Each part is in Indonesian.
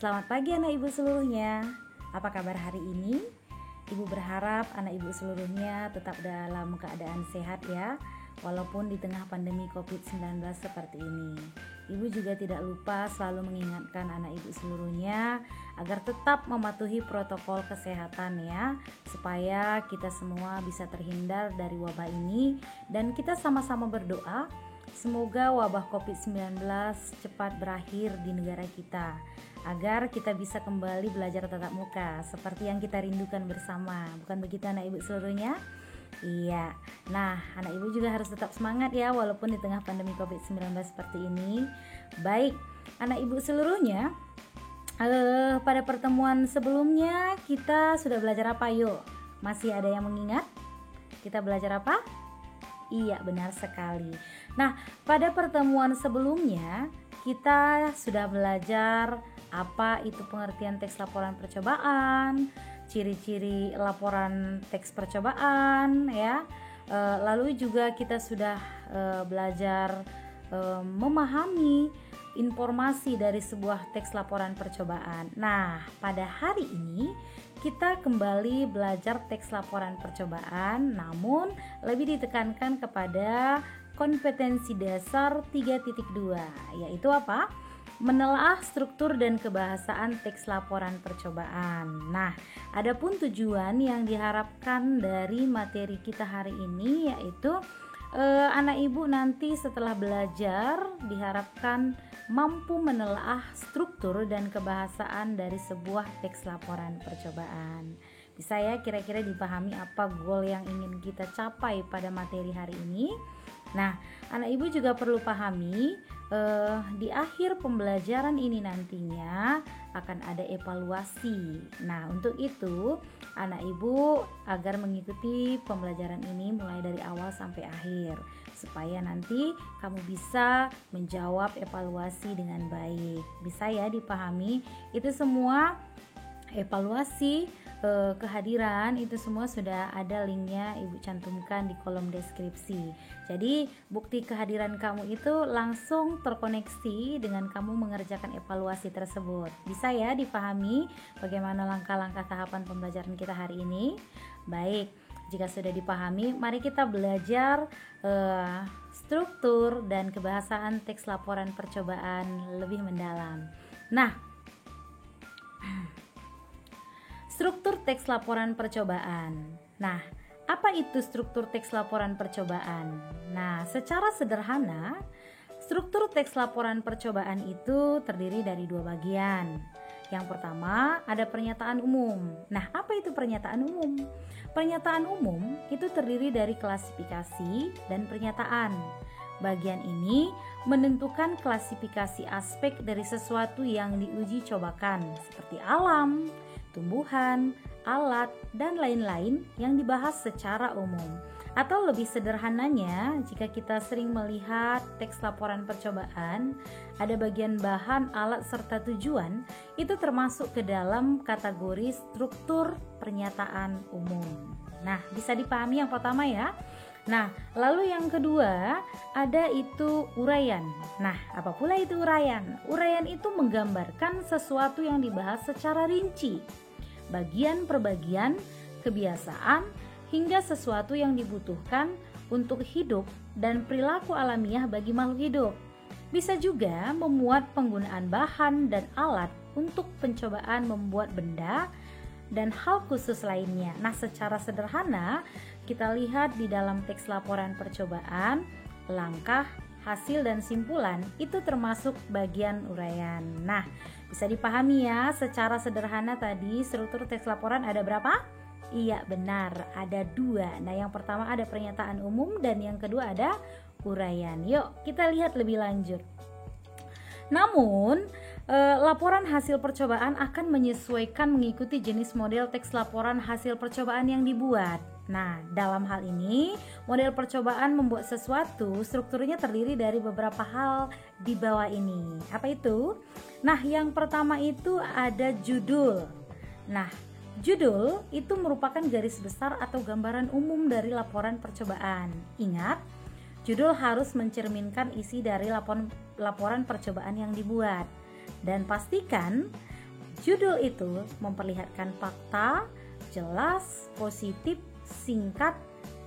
Selamat pagi anak ibu seluruhnya. Apa kabar hari ini? Ibu berharap anak ibu seluruhnya tetap dalam keadaan sehat ya, walaupun di tengah pandemi COVID-19 seperti ini. Ibu juga tidak lupa selalu mengingatkan anak ibu seluruhnya agar tetap mematuhi protokol kesehatan ya, supaya kita semua bisa terhindar dari wabah ini. Dan kita sama-sama berdoa semoga wabah COVID-19 cepat berakhir di negara kita, agar kita bisa kembali belajar tatap muka seperti yang kita rindukan bersama. Bukan begitu anak ibu seluruhnya? Iya. Nah, anak ibu juga harus tetap semangat ya, walaupun di tengah pandemi COVID-19 seperti ini. Baik, anak ibu seluruhnya, pada pertemuan sebelumnya kita sudah belajar apa? Yuk, masih ada yang mengingat? Kita belajar apa? Iya, benar sekali. Nah, pada pertemuan sebelumnya kita sudah belajar apa itu pengertian teks laporan percobaan, ciri-ciri laporan teks percobaan ya. Lalu juga kita sudah belajar memahami informasi dari sebuah teks laporan percobaan. Nah, pada hari ini kita kembali belajar teks laporan percobaan, namun lebih ditekankan kepada kompetensi dasar 3.2, yaitu apa? Menelaah struktur dan kebahasaan teks laporan percobaan. Nah, adapun tujuan yang diharapkan dari materi kita hari ini yaitu anak ibu nanti setelah belajar diharapkan mampu menelaah struktur dan kebahasaan dari sebuah teks laporan percobaan. Bisa ya kira-kira dipahami apa goal yang ingin kita capai pada materi hari ini? Nah, anak ibu juga perlu pahami di akhir pembelajaran ini nantinya akan ada evaluasi. Nah, untuk itu anak ibu agar mengikuti pembelajaran ini mulai dari awal sampai akhir, supaya nanti kamu bisa menjawab evaluasi dengan baik. Bisa ya dipahami? Itu semua evaluasi kehadiran itu semua sudah ada linknya, ibu cantumkan di kolom deskripsi. Jadi bukti kehadiran kamu itu langsung terkoneksi dengan kamu mengerjakan evaluasi tersebut. Bisa ya dipahami bagaimana langkah-langkah tahapan pembelajaran kita hari ini? Baik, jika sudah dipahami, mari kita belajar struktur dan kebahasaan teks laporan percobaan lebih mendalam. Nah, struktur teks laporan percobaan. Nah, apa itu struktur teks laporan percobaan? Nah, secara sederhana, struktur teks laporan percobaan itu terdiri dari dua bagian. Yang pertama, ada pernyataan umum. Nah, apa itu pernyataan umum? Pernyataan umum itu terdiri dari klasifikasi dan pernyataan. Bagian ini menentukan klasifikasi aspek dari sesuatu yang diuji cobakan, seperti alam, tumbuhan, alat, dan lain-lain yang dibahas secara umum. Atau lebih sederhananya, jika kita sering melihat teks laporan percobaan, ada bagian bahan, alat, serta tujuan, itu termasuk ke dalam kategori struktur pernyataan umum. Nah, bisa dipahami yang pertama ya. Nah, lalu yang kedua ada itu uraian. Nah, apa pula itu uraian? Uraian itu menggambarkan sesuatu yang dibahas secara rinci, bagian per bagian, kebiasaan, hingga sesuatu yang dibutuhkan untuk hidup dan perilaku alamiah bagi makhluk hidup. Bisa juga memuat penggunaan bahan dan alat untuk pencobaan membuat benda dan hal khusus lainnya. Nah, secara sederhana kita lihat di dalam teks laporan percobaan, langkah, hasil, dan simpulan itu termasuk bagian uraian. Nah, bisa dipahami ya, secara sederhana tadi struktur teks laporan ada berapa? Iya benar, ada dua. Nah, yang pertama ada pernyataan umum dan yang kedua ada uraian. Yuk kita lihat lebih lanjut. Namun, laporan hasil percobaan akan menyesuaikan mengikuti jenis model teks laporan hasil percobaan yang dibuat. Nah, dalam hal ini, model percobaan membuat sesuatu strukturnya terdiri dari beberapa hal di bawah ini. Apa itu? Nah, yang pertama itu ada judul. Nah, judul itu merupakan garis besar atau gambaran umum dari laporan percobaan. Ingat, judul harus mencerminkan isi dari laporan percobaan yang dibuat. Dan pastikan Judul itu memperlihatkan fakta, jelas, positif, singkat,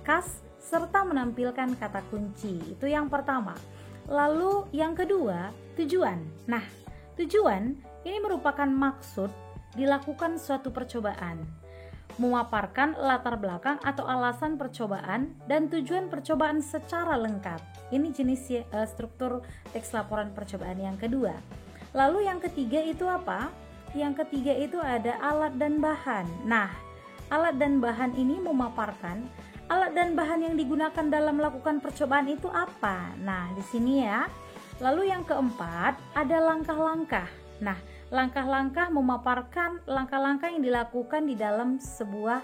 khas, serta menampilkan kata kunci. Itu yang pertama. Lalu yang kedua, tujuan. Nah, tujuan ini merupakan maksud dilakukan suatu percobaan, memaparkan latar belakang atau alasan percobaan dan tujuan percobaan secara lengkap. Ini jenis struktur teks laporan percobaan yang kedua. Lalu yang ketiga itu apa? Yang ketiga itu ada alat dan bahan. Nah, alat dan bahan ini memaparkan alat dan bahan yang digunakan dalam melakukan percobaan itu apa. Nah, di sini ya. Lalu yang keempat ada langkah-langkah. Nah, langkah-langkah memaparkan langkah-langkah yang dilakukan di dalam sebuah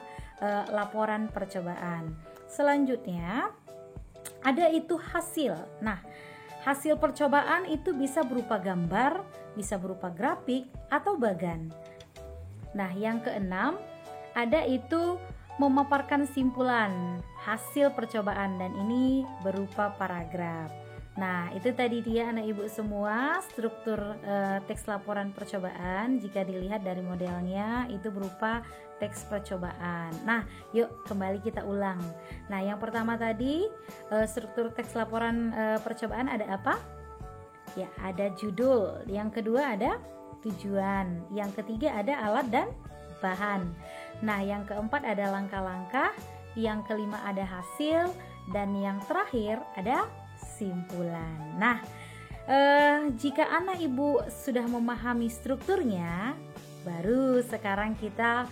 laporan percobaan. Selanjutnya ada itu hasil. Nah, hasil percobaan itu bisa berupa gambar, bisa berupa grafik atau bagan. Nah, yang keenam ada itu memaparkan simpulan hasil percobaan dan ini berupa paragraf. Nah, itu tadi dia anak ibu semua struktur teks laporan percobaan. Jika dilihat dari modelnya itu berupa teks percobaan. Nah, yuk kembali kita ulang. Nah, yang pertama tadi struktur teks laporan percobaan ada apa? Ya, ada judul. Yang kedua ada tujuan. Yang ketiga ada alat dan bahan. Nah, yang keempat ada langkah-langkah. Yang kelima ada hasil. Dan yang terakhir ada simpulan. Nah, jika anak ibu sudah memahami strukturnya, baru sekarang kita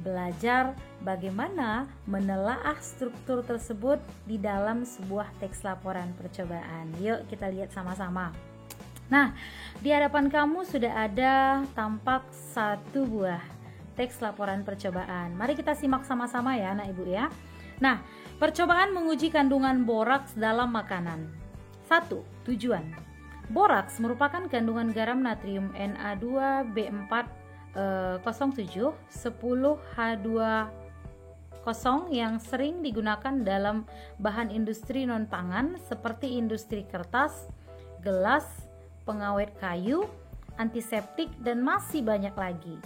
belajar bagaimana menelaah struktur tersebut di dalam sebuah teks laporan percobaan. Yuk kita lihat sama-sama. Nah, di hadapan kamu sudah ada tampak satu buah teks laporan percobaan. Mari kita simak sama-sama ya anak ibu ya. Nah, percobaan menguji kandungan boraks dalam makanan. 1. Tujuan. Boraks merupakan kandungan garam natrium Na2B407 10H20 yang sering digunakan dalam bahan industri non-pangan seperti industri kertas, gelas, pengawet kayu, antiseptik, dan masih banyak lagi.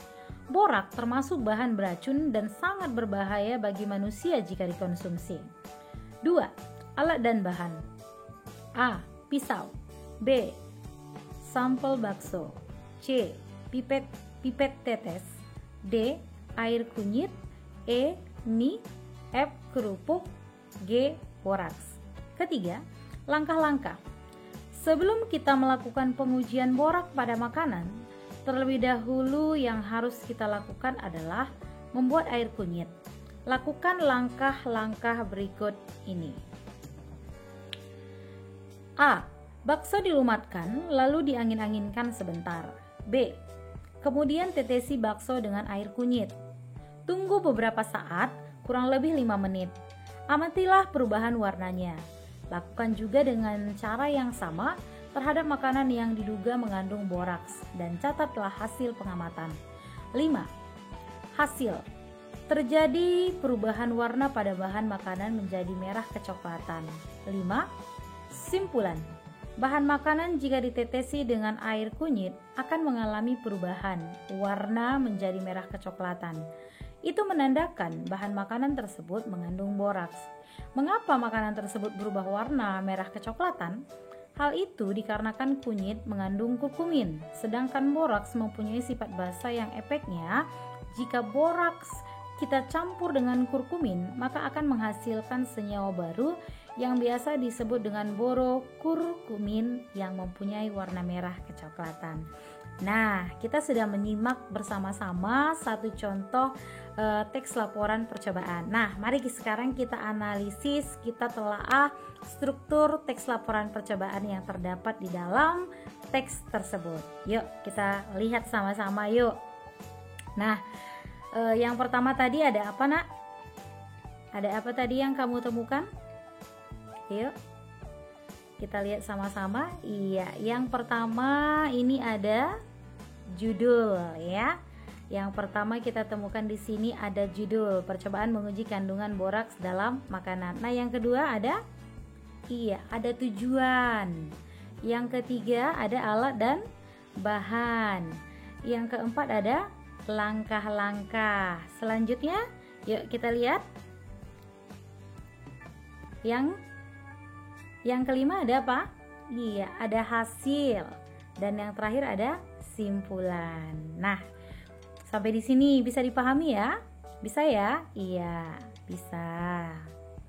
Borak termasuk bahan beracun dan sangat berbahaya bagi manusia jika dikonsumsi. 2. Alat dan bahan. A. Pisau. B. Sampel bakso. C. Pipet tetes. D. Air kunyit. E. Mie. F. Kerupuk. G. Boraks. Ketiga, langkah-langkah. Sebelum kita melakukan pengujian borak pada makanan, terlebih dahulu yang harus kita lakukan adalah membuat air kunyit. Lakukan langkah-langkah berikut ini. A. Bakso dilumatkan lalu diangin-anginkan sebentar. B. Kemudian tetesi bakso dengan air kunyit. Tunggu beberapa saat, kurang lebih 5 menit. Amatilah perubahan warnanya. Lakukan juga dengan cara yang sama terhadap makanan yang diduga mengandung boraks dan catatlah hasil pengamatan. 5. Hasil. Terjadi perubahan warna pada bahan makanan menjadi merah kecoklatan. 5. Simpulan. Bahan makanan jika ditetesi dengan air kunyit akan mengalami perubahan warna menjadi merah kecoklatan. Itu menandakan bahan makanan tersebut mengandung boraks. Mengapa makanan tersebut berubah warna merah kecoklatan? Hal itu dikarenakan kunyit mengandung kurkumin, sedangkan boraks mempunyai sifat basa yang efeknya jika boraks kita campur dengan kurkumin, maka akan menghasilkan senyawa baru yang biasa disebut dengan borokurkumin yang mempunyai warna merah kecoklatan. Nah, kita sudah menyimak bersama-sama satu contoh teks laporan percobaan. Nah, mari sekarang kita analisis, kita telaah struktur teks laporan percobaan yang terdapat di dalam teks tersebut. Yuk, kita lihat sama-sama yuk. Nah, yang pertama tadi ada apa, Nak? Ada apa tadi yang kamu temukan? Yuk, kita lihat sama-sama. Iya, yang pertama ini ada judul ya. Yang pertama kita temukan di sini ada judul, percobaan menguji kandungan boraks dalam makanan. Nah, yang kedua ada ada tujuan. Yang ketiga ada alat dan bahan. Yang keempat ada langkah-langkah. Selanjutnya, yuk kita lihat. Yang kelima ada apa? Iya, ada hasil. Dan yang terakhir ada simpulan. Nah, sampai di sini bisa dipahami ya? Bisa ya? Iya, bisa.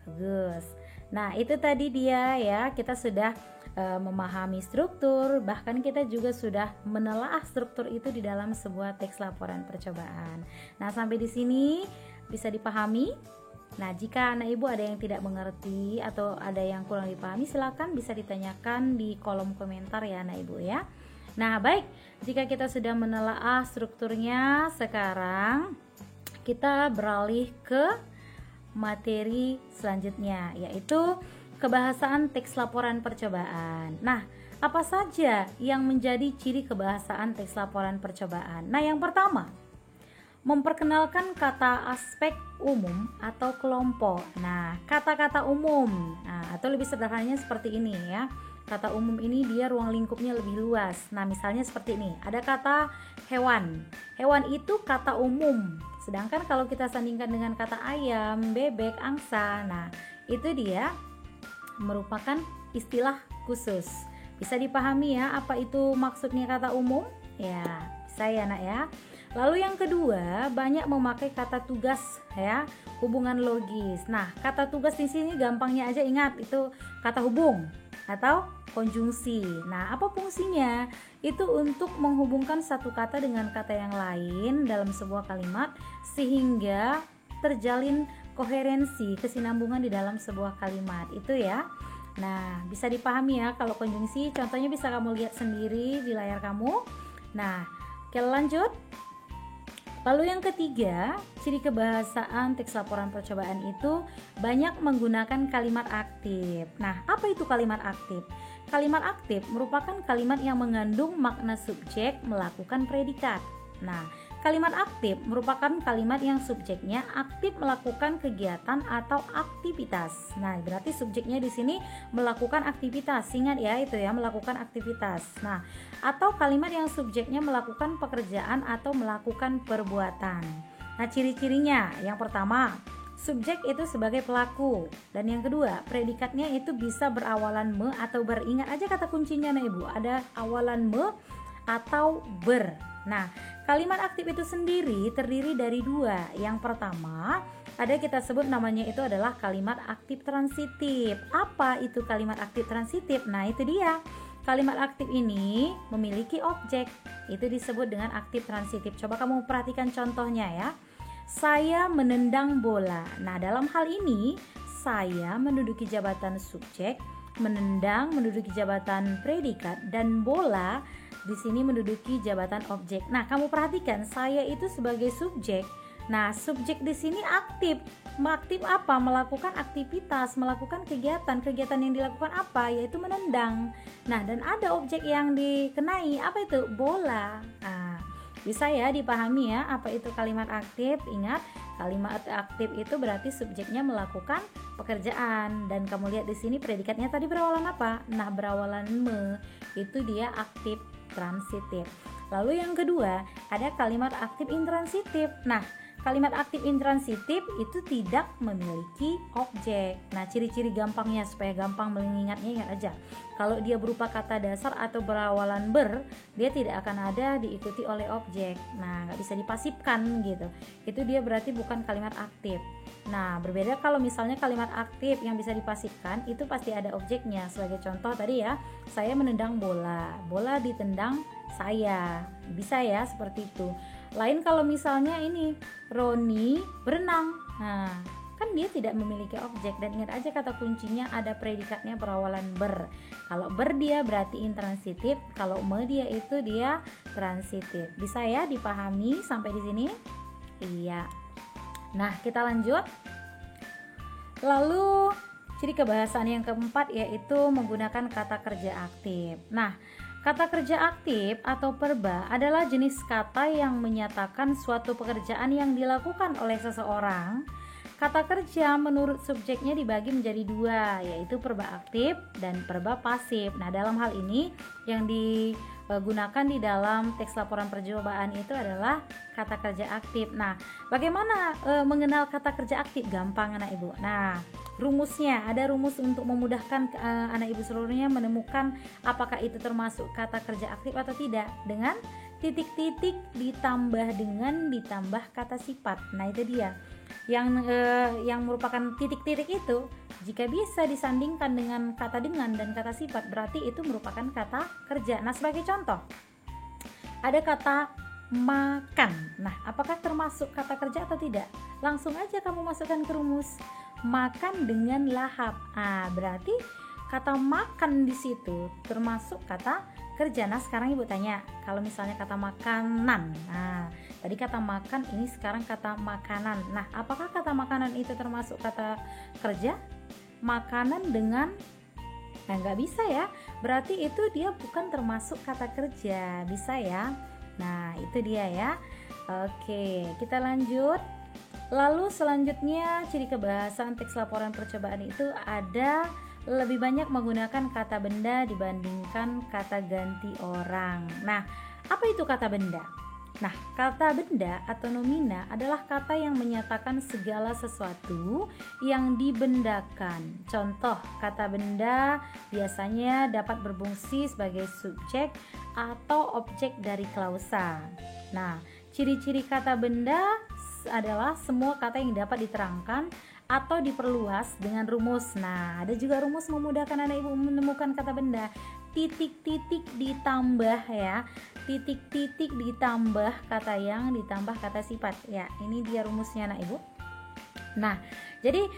Bagus. Nah, itu tadi dia ya, kita sudah memahami struktur, bahkan kita juga sudah menelaah struktur itu di dalam sebuah teks laporan percobaan. Nah, sampai di sini bisa dipahami? Nah, jika anak ibu ada yang tidak mengerti atau ada yang kurang dipahami, silakan bisa ditanyakan di kolom komentar ya anak ibu ya. Nah, baik, jika kita sudah menelaah strukturnya, sekarang kita beralih ke materi selanjutnya, yaitu kebahasaan teks laporan percobaan. Nah, apa saja yang menjadi ciri kebahasaan teks laporan percobaan? Nah, yang pertama, memperkenalkan kata aspek umum atau kelompok. Nah, kata-kata umum, atau lebih sederhananya seperti ini ya. Kata umum ini dia ruang lingkupnya lebih luas. Nah, misalnya seperti ini, ada kata hewan. Hewan itu kata umum. Sedangkan kalau kita sandingkan dengan kata ayam, bebek, angsa, nah itu dia merupakan istilah khusus. Bisa dipahami ya apa itu maksudnya kata umum? Ya, bisa ya nak ya. Lalu yang kedua, banyak memakai kata tugas ya, hubungan logis. Nah, kata tugas di sini gampangnya aja ingat itu kata hubung atau konjungsi. Nah, apa fungsinya? Itu untuk menghubungkan satu kata dengan kata yang lain dalam sebuah kalimat sehingga terjalin koherensi, kesinambungan di dalam sebuah kalimat. Itu ya. Nah, bisa dipahami ya kalau konjungsi, contohnya bisa kamu lihat sendiri di layar kamu. Nah, oke lanjut. Lalu yang ketiga, ciri kebahasaan teks laporan percobaan itu banyak menggunakan kalimat aktif. Nah, apa itu kalimat aktif? Kalimat aktif merupakan kalimat yang mengandung makna subjek melakukan predikat. Nah, kalimat aktif merupakan kalimat yang subjeknya aktif melakukan kegiatan atau aktivitas. Nah, berarti subjeknya di sini melakukan aktivitas. Ingat ya itu ya, melakukan aktivitas. Nah, atau kalimat yang subjeknya melakukan pekerjaan atau melakukan perbuatan. Nah, ciri-cirinya yang pertama, subjek itu sebagai pelaku. Dan yang kedua, predikatnya itu bisa berawalan me atau ber. Ingat aja kata kuncinya nah Ibu, ada awalan me atau ber. Nah, kalimat aktif itu sendiri terdiri dari dua. Yang pertama, ada kita sebut namanya itu adalah kalimat aktif transitif. Apa itu kalimat aktif transitif? Nah, itu dia. Kalimat aktif ini memiliki objek. Itu disebut dengan aktif transitif. Coba kamu perhatikan contohnya ya. Saya menendang bola. Nah, dalam hal ini saya menduduki jabatan subjek, menendang menduduki jabatan predikat, dan bola di sini menduduki jabatan objek. Nah, kamu perhatikan saya itu sebagai subjek. Nah, subjek di sini aktif. Aktif apa? Melakukan aktivitas, melakukan kegiatan. Kegiatan yang dilakukan apa? Yaitu menendang. Nah, dan ada objek yang dikenai. Apa itu? Bola. Nah, bisa ya dipahami ya apa itu kalimat aktif. Ingat, kalimat aktif itu berarti subjeknya melakukan pekerjaan, dan kamu lihat di sini predikatnya tadi berawalan apa? Nah, berawalan me. Itu dia aktif transitif. Lalu yang kedua, ada kalimat aktif intransitif. Nah, kalimat aktif intransitif itu tidak memiliki objek. Nah, ciri-ciri gampangnya supaya gampang mengingatnya, ingat aja. Kalau dia berupa kata dasar atau berawalan ber, dia tidak akan ada diikuti oleh objek. Nah, nggak bisa dipasifkan gitu. Itu dia berarti bukan kalimat aktif. Nah, berbeda kalau misalnya kalimat aktif yang bisa dipasifkan, itu pasti ada objeknya. Sebagai contoh tadi ya, saya menendang bola. Bola ditendang saya. Bisa ya seperti itu. Lain kalau misalnya ini Roni berenang. Nah, kan dia tidak memiliki objek, dan ingat aja kata kuncinya ada predikatnya berawalan ber. Kalau ber dia berarti intransitif, kalau me dia itu dia transitif. Bisa ya dipahami sampai di sini? Iya. Nah, kita lanjut. Lalu ciri kebahasaan yang keempat yaitu menggunakan kata kerja aktif. Nah, kata kerja aktif atau perba adalah jenis kata yang menyatakan suatu pekerjaan yang dilakukan oleh seseorang kata kerja menurut subjeknya dibagi menjadi dua, yaitu verba aktif dan verba pasif. Nah, dalam hal ini yang digunakan di dalam teks laporan percobaan itu adalah kata kerja aktif. Nah, bagaimana mengenal kata kerja aktif? Gampang anak ibu. Nah, rumusnya, ada rumus untuk memudahkan anak ibu seluruhnya menemukan apakah itu termasuk kata kerja aktif atau tidak, dengan titik-titik ditambah kata sifat. Nah, itu dia yang merupakan titik-titik itu jika bisa disandingkan dengan kata dengan dan kata sifat, berarti itu merupakan kata kerja. Nah, sebagai contoh, ada kata makan. Nah, apakah termasuk kata kerja atau tidak? Langsung aja kamu masukkan ke rumus, makan dengan lahap. Berarti kata makan di situ termasuk kata kerja. Nah, sekarang ibu tanya, kalau misalnya kata makanan, tadi kata makan, ini sekarang kata makanan. Nah, apakah kata makanan itu termasuk kata kerja? Makanan dengan, nggak bisa ya, berarti itu dia bukan termasuk kata kerja. Bisa ya? Nah, itu dia ya. Oke, kita lanjut. Lalu selanjutnya, ciri kebahasaan teks laporan percobaan itu ada lebih banyak menggunakan kata benda dibandingkan kata ganti orang. Nah, apa itu kata benda? Nah, kata benda atau nomina adalah kata yang menyatakan segala sesuatu yang dibendakan. Contoh, kata benda biasanya dapat berfungsi sebagai subjek atau objek dari klausa. Nah, ciri-ciri kata benda adalah semua kata yang dapat diterangkan atau diperluas dengan rumus. Nah, ada juga rumus memudahkan anak ibu menemukan kata benda. Titik-titik ditambah ya, titik-titik ditambah kata yang ditambah kata sifat ya. Ini dia rumusnya anak ibu. Nah, jadi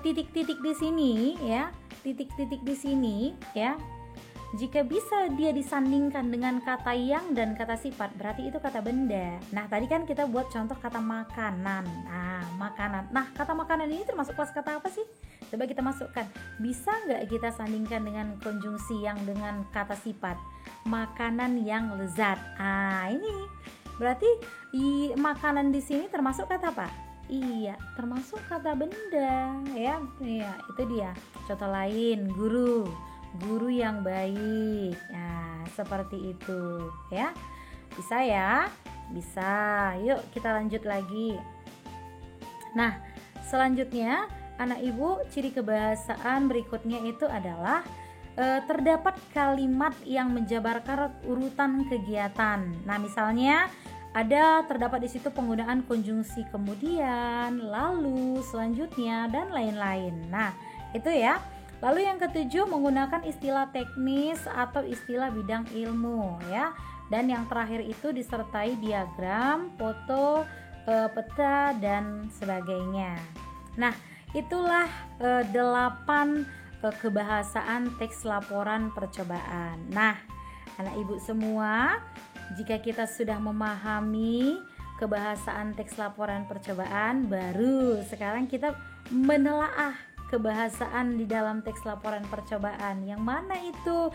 titik-titik di sini ya, titik-titik di sini ya, jika bisa dia disandingkan dengan kata yang dan kata sifat, berarti itu kata benda. Nah, tadi kan kita buat contoh kata makanan. Nah, makanan. Nah, kata makanan ini termasuk kelas kata apa sih? Coba kita masukkan. Bisa nggak kita sandingkan dengan konjungsi yang dengan kata sifat? Makanan yang lezat. Ini berarti makanan di sini termasuk kata apa? Iya, termasuk kata benda ya. Iya, itu dia. Contoh lain, guru yang baik. Nah, seperti itu ya. Bisa ya? Bisa. Yuk kita lanjut lagi. Nah, selanjutnya anak ibu, ciri kebahasaan berikutnya itu adalah terdapat kalimat yang menjabarkan urutan kegiatan. Nah, misalnya terdapat di situ penggunaan konjungsi kemudian, lalu, selanjutnya, dan lain-lain. Nah, itu ya. Lalu yang ketujuh, menggunakan istilah teknis atau istilah bidang ilmu ya. Dan yang terakhir itu disertai diagram, foto, peta dan sebagainya. Nah, itulah 8 kebahasaan teks laporan percobaan. Nah, anak ibu semua, jika kita sudah memahami kebahasaan teks laporan percobaan, baru sekarang kita menelaah kebahasaan di dalam teks laporan percobaan. Yang mana itu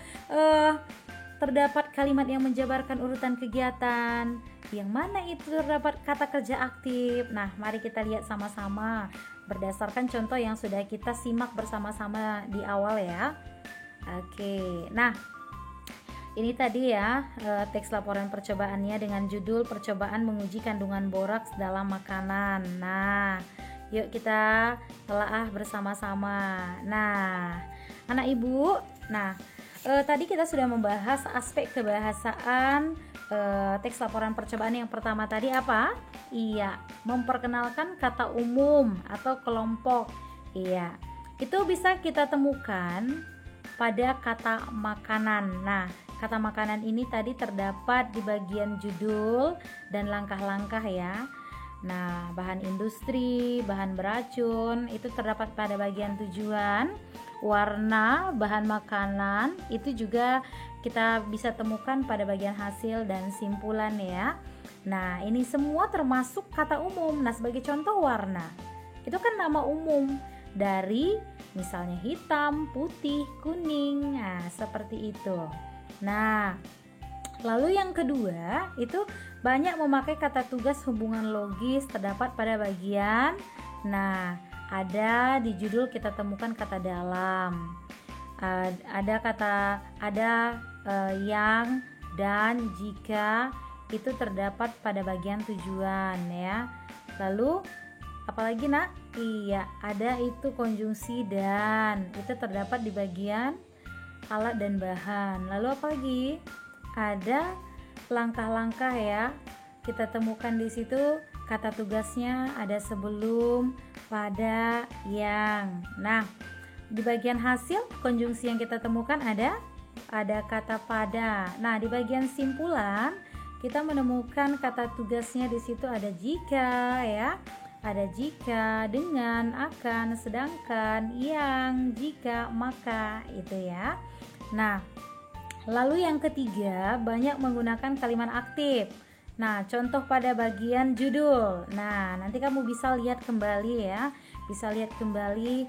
terdapat kalimat yang menjabarkan urutan kegiatan, yang mana itu terdapat kata kerja aktif. Nah, mari kita lihat sama-sama berdasarkan contoh yang sudah kita simak bersama-sama di awal ya. Oke, nah ini tadi ya teks laporan percobaannya dengan judul percobaan menguji kandungan boraks dalam makanan. Nah, yuk kita telaah bersama-sama. Nah, anak ibu, tadi kita sudah membahas aspek kebahasaan teks laporan percobaan. Yang pertama tadi apa? Iya, memperkenalkan kata umum atau kelompok. Iya, itu bisa kita temukan pada kata makanan. Nah, kata makanan ini tadi terdapat di bagian judul dan langkah-langkah ya. Nah, bahan industri, bahan beracun itu terdapat pada bagian tujuan. Warna, bahan makanan itu juga kita bisa temukan pada bagian hasil dan simpulan ya. Nah, ini semua termasuk kata umum. Nah, sebagai contoh warna, itu kan nama umum dari misalnya hitam, putih, kuning. Nah, seperti itu. Nah, lalu yang kedua itu banyak memakai kata tugas hubungan logis terdapat pada bagian Ada di judul kita temukan kata dalam. Ada yang, dan, jika itu terdapat pada bagian tujuan ya. Lalu apalagi nak? Iya, ada itu konjungsi dan, itu terdapat di bagian alat dan bahan. Lalu apa lagi? Ada langkah-langkah ya. Kita temukan di situ kata tugasnya ada sebelum, pada, yang. Nah, di bagian hasil konjungsi yang kita temukan ada kata pada. Nah, di bagian simpulan kita menemukan kata tugasnya di situ ada jika ya. Ada jika, dengan, akan, sedangkan, yang, jika, maka, itu ya. Nah, lalu yang ketiga banyak menggunakan kalimat aktif. Nah, contoh pada bagian judul. Nah, nanti kamu bisa lihat kembali ya. Bisa lihat kembali,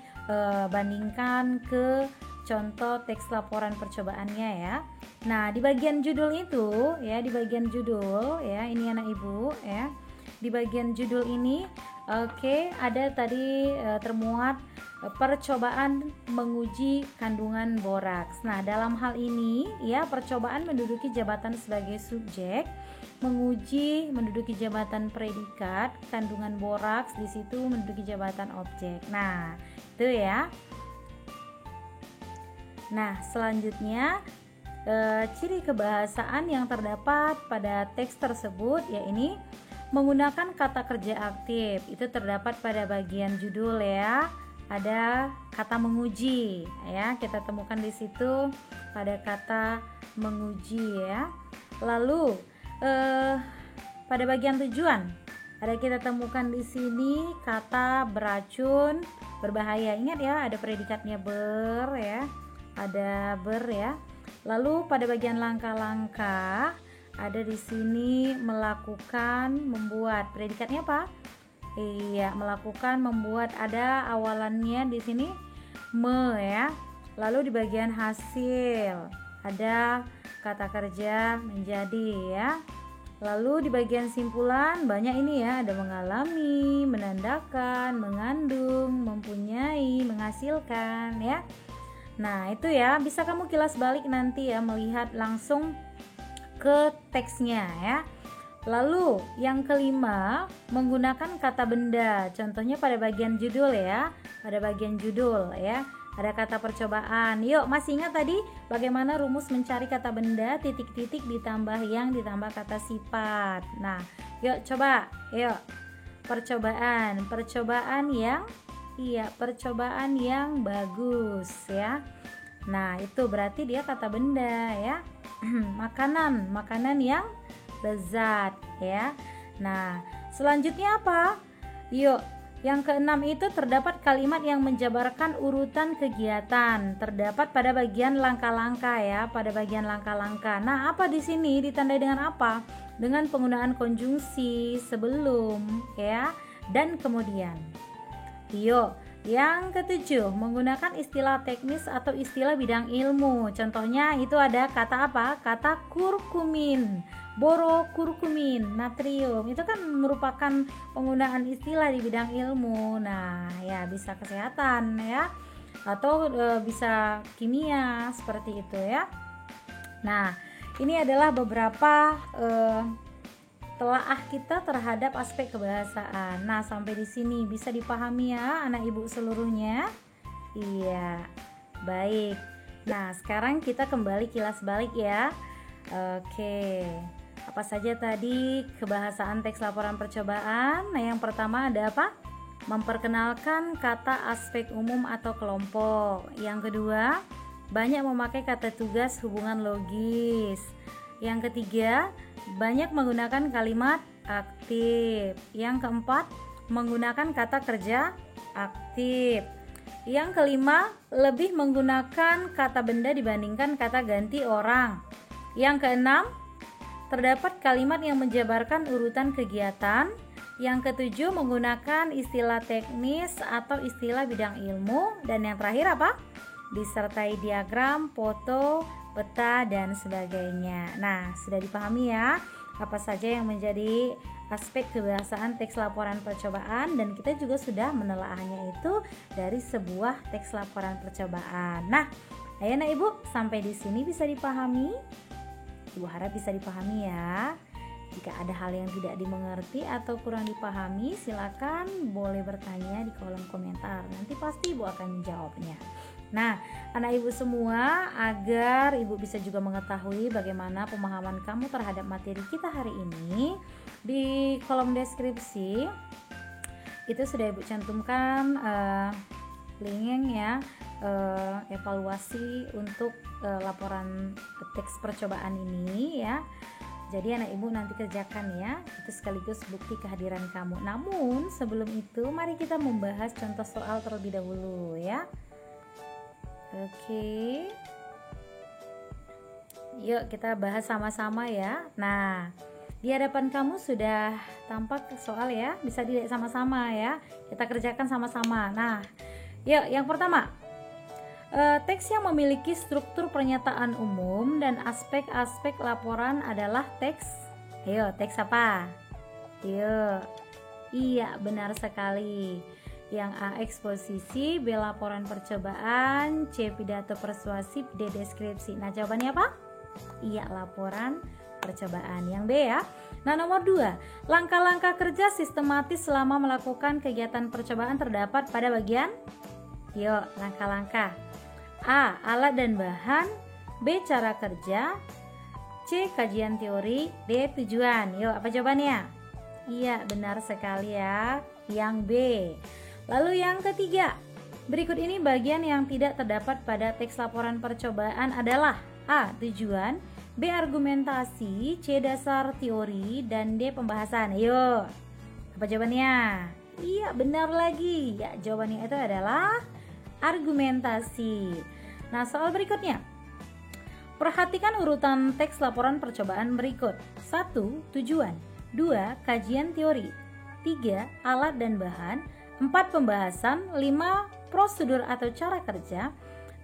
bandingkan ke contoh teks laporan percobaannya ya. Nah, di bagian judul itu ya, di bagian judul ya, ini anak ibu ya. Di bagian judul ini ada tadi termuat percobaan menguji kandungan boraks. Nah, dalam hal ini ya, percobaan menduduki jabatan sebagai subjek, menguji menduduki jabatan predikat, kandungan boraks di situ menduduki jabatan objek. Nah, itu ya. Nah, selanjutnya ciri kebahasaan yang terdapat pada teks tersebut ya, ini menggunakan kata kerja aktif. Itu terdapat pada bagian judul ya. Ada kata menguji ya, kita temukan di situ pada kata menguji ya. Lalu pada bagian tujuan ada kita temukan di sini kata beracun, berbahaya. Ingat ya, ada predikatnya ber ya, ada ber ya. Lalu pada bagian langkah-langkah ada di sini melakukan, membuat. Predikatnya apa? Iya, melakukan, membuat. Ada awalannya di sini me ya. Lalu di bagian hasil ada kata kerja menjadi ya. Lalu di bagian simpulan banyak ini ya, ada mengalami, menandakan, mengandung, mempunyai, menghasilkan ya. Nah, itu ya, bisa kamu kilas balik nanti ya, melihat langsung ke teksnya ya. Lalu yang kelima menggunakan kata benda. Contohnya pada bagian judul ya. Pada bagian judul ya, ada kata percobaan. Yuk, masih ingat tadi bagaimana rumus mencari kata benda? Titik-titik ditambah yang ditambah kata sifat. Nah, yuk coba. Yuk. Percobaan yang percobaan yang bagus ya. Nah, itu berarti dia kata benda ya. Makanan yang lezat ya. Nah, selanjutnya apa? Yuk, yang keenam itu terdapat kalimat yang menjabarkan urutan kegiatan. Terdapat pada bagian langkah-langkah ya, pada bagian langkah-langkah. Nah, apa di sini ditandai dengan apa? Dengan penggunaan konjungsi sebelum ya dan kemudian. Yuk, yang ketujuh menggunakan istilah teknis atau istilah bidang ilmu. Contohnya itu ada kata apa? Kata kurkumin, borokurkumin, natrium. Itu kan merupakan penggunaan istilah di bidang ilmu. Nah, ya bisa kesehatan ya, atau bisa kimia seperti itu ya. Nah, ini adalah beberapa telaah kita terhadap aspek kebahasaan. Nah, sampai di sini bisa dipahami ya anak ibu seluruhnya? Iya, baik. Nah, sekarang kita kembali kilas balik ya. Oke, apa saja tadi kebahasaan teks laporan percobaan? Nah, yang pertama ada apa? Memperkenalkan kata aspek umum atau kelompok. Yang kedua, banyak memakai kata tugas hubungan logis. Yang ketiga, banyak menggunakan kalimat aktif. Yang keempat, menggunakan kata kerja aktif. Yang kelima, lebih menggunakan kata benda dibandingkan kata ganti orang. Yang keenam, terdapat kalimat yang menjabarkan urutan kegiatan. Yang ketujuh, menggunakan istilah teknis atau istilah bidang ilmu. Dan yang terakhir apa? Disertai diagram, foto, peta, dan sebagainya. Nah, sudah dipahami ya apa saja yang menjadi aspek kebahasaan teks laporan percobaan, dan kita juga sudah menelaahnya itu dari sebuah teks laporan percobaan. Nah, ayo anak ibu, sampai di sini bisa dipahami? Ibu harap bisa dipahami ya. Jika ada hal yang tidak dimengerti atau kurang dipahami, silakan boleh bertanya di kolom komentar. Nanti pasti ibu akan menjawabnya. Nah, anak ibu semua, agar ibu bisa juga mengetahui bagaimana pemahaman kamu terhadap materi kita hari ini, di kolom deskripsi itu sudah ibu cantumkan link ya, evaluasi untuk laporan teks percobaan ini ya. Jadi anak ibu nanti kerjakan ya, itu sekaligus bukti kehadiran kamu. Namun sebelum itu mari kita membahas contoh soal terlebih dahulu ya. Oke, yuk kita bahas sama-sama ya. Nah, di hadapan kamu sudah tampak soal ya, bisa dilihat sama-sama ya. Kita kerjakan sama-sama. Nah, yuk yang pertama, teks yang memiliki struktur pernyataan umum dan aspek-aspek laporan adalah teks. Ayo, teks apa? Yuk. Iya, benar sekali. Yang A eksposisi, B laporan percobaan, C pidato persuasif, D deskripsi. Nah, jawabannya apa? Iya, laporan percobaan. Yang B ya. Nah, nomor 2, langkah-langkah kerja sistematis selama melakukan kegiatan percobaan terdapat pada bagian. Yuk, langkah-langkah. A. Alat dan bahan, B. Cara kerja, C. Kajian teori, D. Tujuan. Yuk, apa jawabannya? Iya, benar sekali ya, yang B. Lalu yang ketiga, berikut ini bagian yang tidak terdapat pada teks laporan percobaan adalah A. Tujuan, B. Argumentasi, C. Dasar teori, dan D. Pembahasan. Yuk, apa jawabannya? Iya, benar lagi. Ya, jawabannya itu adalah argumentasi. Nah, soal berikutnya, perhatikan urutan teks laporan percobaan berikut. 1. Tujuan, 2. Kajian teori, 3. Alat dan bahan, 4. Pembahasan, 5. Prosedur atau cara kerja,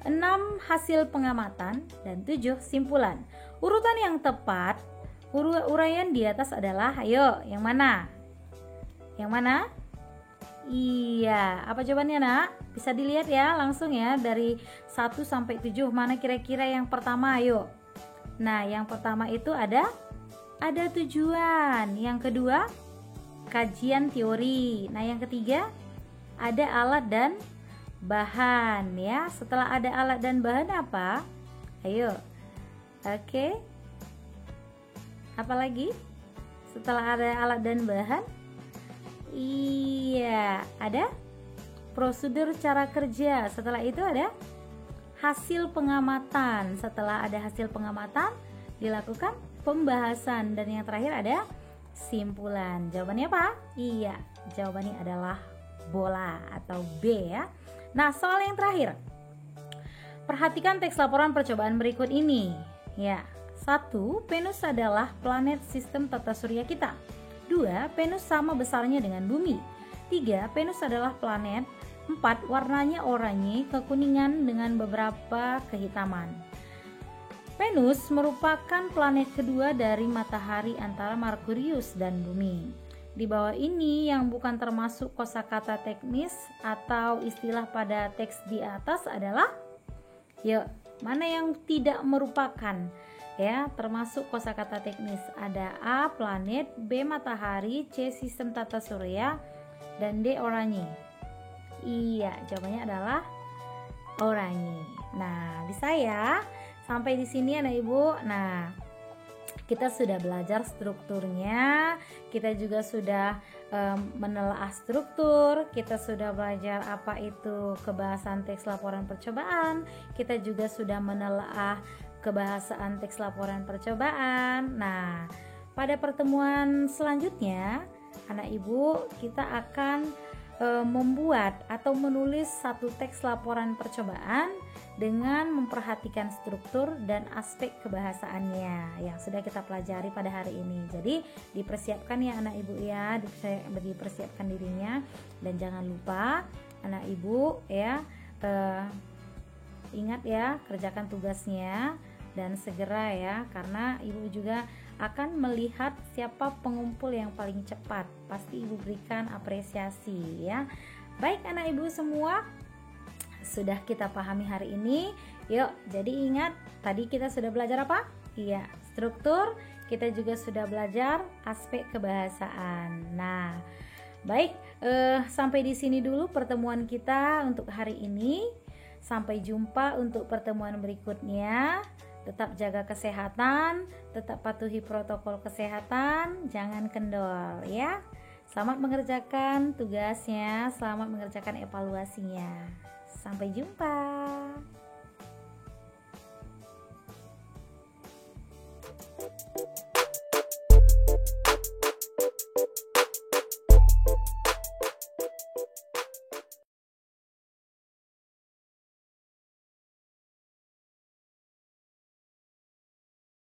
6. Hasil pengamatan, dan 7. Simpulan. Urutan yang tepat, uraian di atas adalah, ayo, yang mana? Yang mana? Iya, apa jawabannya nak? Bisa dilihat ya langsung ya, dari 1 sampai 7 mana kira-kira yang pertama, ayo. Nah, yang pertama itu ada tujuan. Yang kedua, kajian teori. Nah, yang ketiga, ada alat dan bahan ya. Setelah ada alat dan bahan apa? Ayo. Oke. Apa lagi? Setelah ada alat dan bahan? Iya, ada prosedur cara kerja. Setelah itu ada hasil pengamatan. Setelah ada hasil pengamatan, dilakukan pembahasan, dan yang terakhir ada simpulan. Jawabannya apa? Iya, jawabannya adalah bola atau B ya. Nah, soal yang terakhir, perhatikan teks laporan percobaan berikut ini ya. 1. Venus adalah planet sistem tata surya kita. 2. Venus sama besarnya dengan bumi. 3. Venus adalah planet. 4. Warnanya oranye kekuningan dengan beberapa kehitaman. Venus merupakan planet kedua dari matahari antara Merkurius dan bumi. Di bawah ini yang bukan termasuk kosakata teknis atau istilah pada teks di atas adalah, yuk, mana yang tidak merupakan ya, termasuk kosakata teknis. Ada A. Planet, B. Matahari, C. Sistem tata surya, dan D. Oranye. Iya, jawabannya adalah oranye. Nah, bisa ya. Sampai di sini anak ibu. Nah, kita sudah belajar strukturnya, kita juga sudah menelaah struktur, kita sudah belajar apa itu kebahasaan teks laporan percobaan, kita juga sudah menelaah kebahasaan teks laporan percobaan. Nah, pada pertemuan selanjutnya, anak ibu, kita akan membuat atau menulis satu teks laporan percobaan dengan memperhatikan struktur dan aspek kebahasaannya yang sudah kita pelajari pada hari ini. Jadi dipersiapkan ya anak ibu ya, dipersiapkan dirinya, dan jangan lupa anak ibu ya, ingat ya, kerjakan tugasnya dan segera ya, karena ibu juga akan melihat siapa pengumpul yang paling cepat. Pasti Ibu berikan apresiasi ya. Baik anak Ibu semua, sudah kita pahami hari ini. Yuk, jadi ingat tadi kita sudah belajar apa? Iya, struktur. Kita juga sudah belajar aspek kebahasaan. Nah, baik, sampai di sini dulu pertemuan kita untuk hari ini. Sampai jumpa untuk pertemuan berikutnya. Tetap jaga kesehatan, tetap patuhi protokol kesehatan, jangan kendor ya. Selamat mengerjakan tugasnya, selamat mengerjakan evaluasinya. Sampai jumpa.